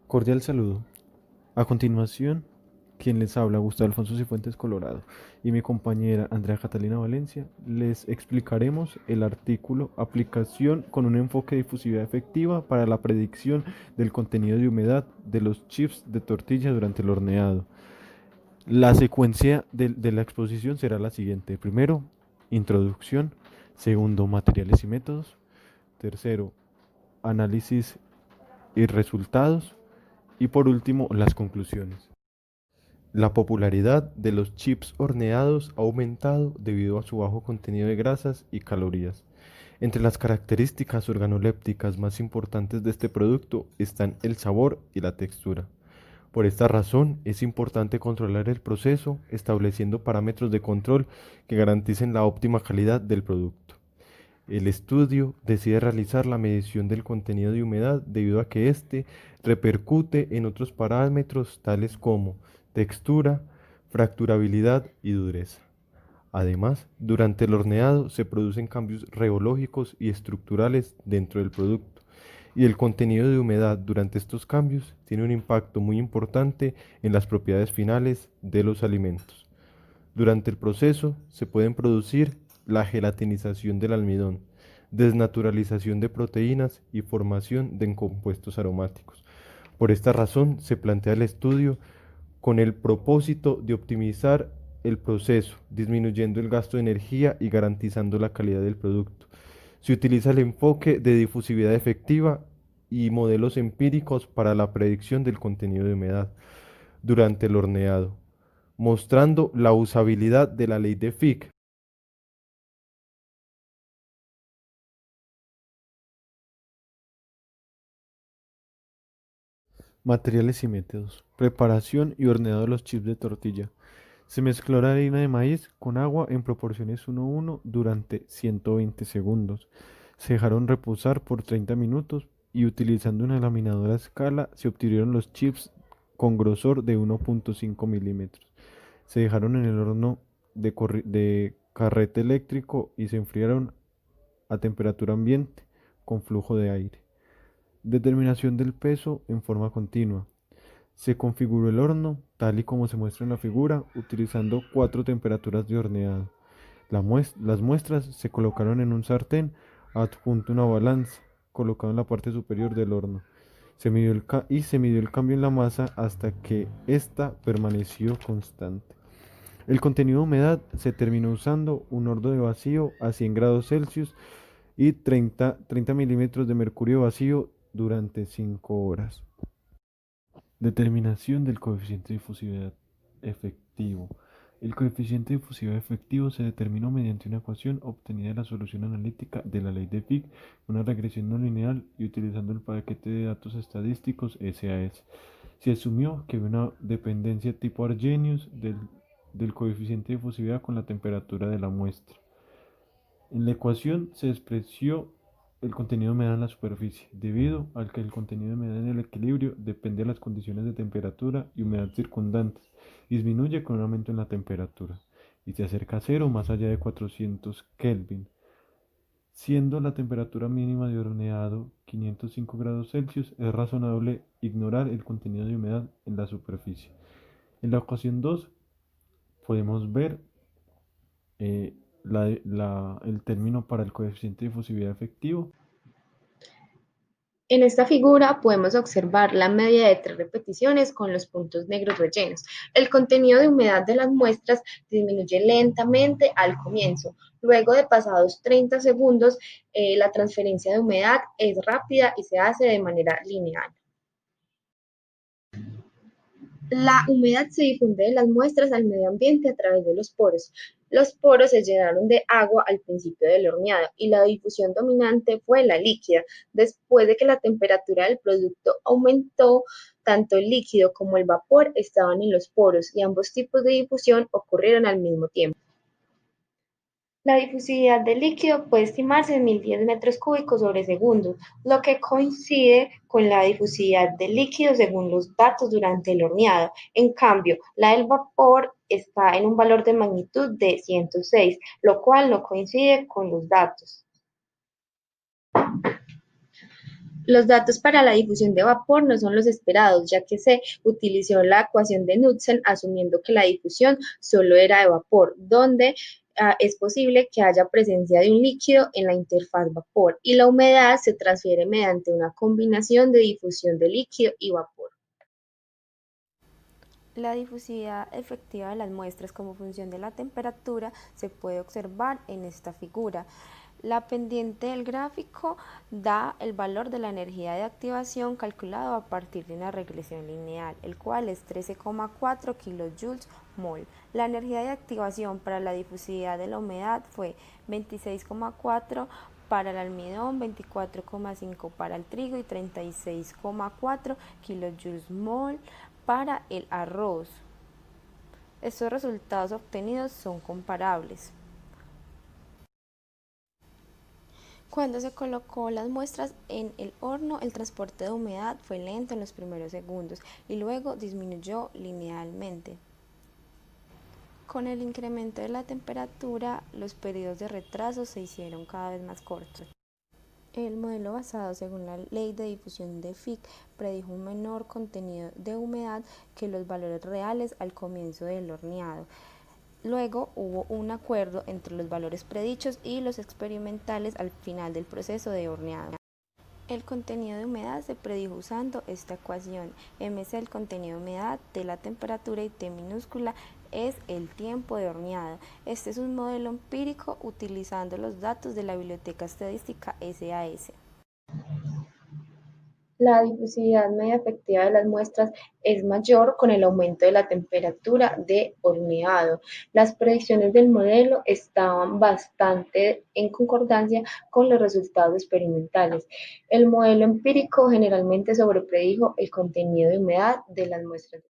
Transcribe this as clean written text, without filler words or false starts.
Cordial saludo. A continuación, quien les habla, Gustavo Alfonso Cifuentes Colorado, y mi compañera Andrea Catalina Valencia, les explicaremos el artículo Aplicación con un enfoque de difusividad efectiva para la predicción del contenido de humedad de los chips de tortilla durante el horneado. La secuencia de la exposición será la siguiente. Primero, introducción. Segundo, materiales y métodos. Tercero, análisis y resultados. Y por último, las conclusiones. La popularidad de los chips horneados ha aumentado debido a su bajo contenido de grasas y calorías. Entre las características organolépticas más importantes de este producto están el sabor y la textura. Por esta razón, es importante controlar el proceso, estableciendo parámetros de control que garanticen la óptima calidad del producto. El estudio decide realizar la medición del contenido de humedad debido a que éste repercute en otros parámetros tales como textura, fracturabilidad y dureza. Además, durante el horneado se producen cambios reológicos y estructurales dentro del producto, y el contenido de humedad durante estos cambios tiene un impacto muy importante en las propiedades finales de los alimentos. Durante el proceso se pueden producir la gelatinización del almidón, desnaturalización de proteínas y formación de compuestos aromáticos. Por esta razón se plantea el estudio con el propósito de optimizar el proceso, disminuyendo el gasto de energía y garantizando la calidad del producto. Se utiliza el enfoque de difusividad efectiva y modelos empíricos para la predicción del contenido de humedad durante el horneado, mostrando la usabilidad de la ley de Fick. Materiales y métodos. Preparación y horneado de los chips de tortilla. Se mezcló la harina de maíz con agua en proporciones 1:1 durante 120 segundos. Se dejaron reposar por 30 minutos y utilizando una laminadora a escala se obtuvieron los chips con grosor de 1,5 milímetros. Se dejaron en el horno de carrete eléctrico y se enfriaron a temperatura ambiente con flujo de aire. Determinación del peso en forma continua. Se configuró el horno tal y como se muestra en la figura, utilizando cuatro temperaturas de horneado. Las muestras se colocaron en un sartén adjunto a una balanza, colocado en la parte superior del horno. Se midió el cambio en la masa hasta que ésta permaneció constante. El contenido de humedad se terminó usando un horno de vacío a 100 grados Celsius y 30 milímetros de mercurio vacío durante 5 horas. Determinación del coeficiente de difusividad efectivo. El coeficiente de difusividad efectivo se determinó mediante una ecuación obtenida de la solución analítica de la ley de Fick, una regresión no lineal y utilizando el paquete de datos estadísticos SAS. Se asumió que había una dependencia tipo Arrhenius del coeficiente de difusividad con la temperatura de la muestra. En la ecuación se expresó el contenido de humedad en la superficie, debido al que el contenido de humedad en el equilibrio depende de las condiciones de temperatura y humedad circundantes, disminuye con un aumento en la temperatura y se acerca a cero más allá de 400 Kelvin, siendo la temperatura mínima de horneado 505 grados Celsius. Es razonable ignorar el contenido de humedad en la superficie. En la ecuación 2 podemos ver el término para el coeficiente de difusividad efectivo. En esta figura podemos observar la media de 3 repeticiones con los puntos negros rellenos. El contenido de humedad de las muestras disminuye lentamente al comienzo. Luego de pasados 30 segundos, la transferencia de humedad es rápida y se hace de manera lineal. La humedad se difunde de las muestras al medio ambiente a través de los poros. Los poros se llenaron de agua al principio del horneado y la difusión dominante fue la líquida. Después de que la temperatura del producto aumentó, tanto el líquido como el vapor estaban en los poros y ambos tipos de difusión ocurrieron al mismo tiempo. La difusividad del líquido puede estimarse en 1010 metros cúbicos sobre segundo, lo que coincide con la difusividad del líquido según los datos durante el horneado. En cambio, la del vapor está en un valor de magnitud de 106, lo cual no coincide con los datos. Los datos para la difusión de vapor no son los esperados, ya que se utilizó la ecuación de Knudsen asumiendo que la difusión solo era de vapor, donde es posible que haya presencia de un líquido en la interfaz vapor y la humedad se transfiere mediante una combinación de difusión de líquido y vapor. La difusividad efectiva de las muestras como función de la temperatura se puede observar en esta figura. La pendiente del gráfico da el valor de la energía de activación calculado a partir de una regresión lineal, el cual es 13,4 kilojoules mol. La energía de activación para la difusividad de la humedad fue 26,4 para el almidón, 24,5 para el trigo y 36,4 kilojoules mol para el arroz. Estos resultados obtenidos son comparables. Cuando se colocó las muestras en el horno, el transporte de humedad fue lento en los primeros segundos y luego disminuyó linealmente. Con el incremento de la temperatura, los periodos de retraso se hicieron cada vez más cortos. El modelo basado según la ley de difusión de Fick predijo un menor contenido de humedad que los valores reales al comienzo del horneado. Luego hubo un acuerdo entre los valores predichos y los experimentales al final del proceso de horneado. El contenido de humedad se predijo usando esta ecuación. M es el contenido de humedad de la temperatura y T minúscula es el tiempo de horneado. Este es un modelo empírico utilizando los datos de la Biblioteca Estadística SAS. La difusividad media efectiva de las muestras es mayor con el aumento de la temperatura de horneado. Las predicciones del modelo estaban bastante en concordancia con los resultados experimentales. El modelo empírico generalmente sobrepredijo el contenido de humedad de las muestras.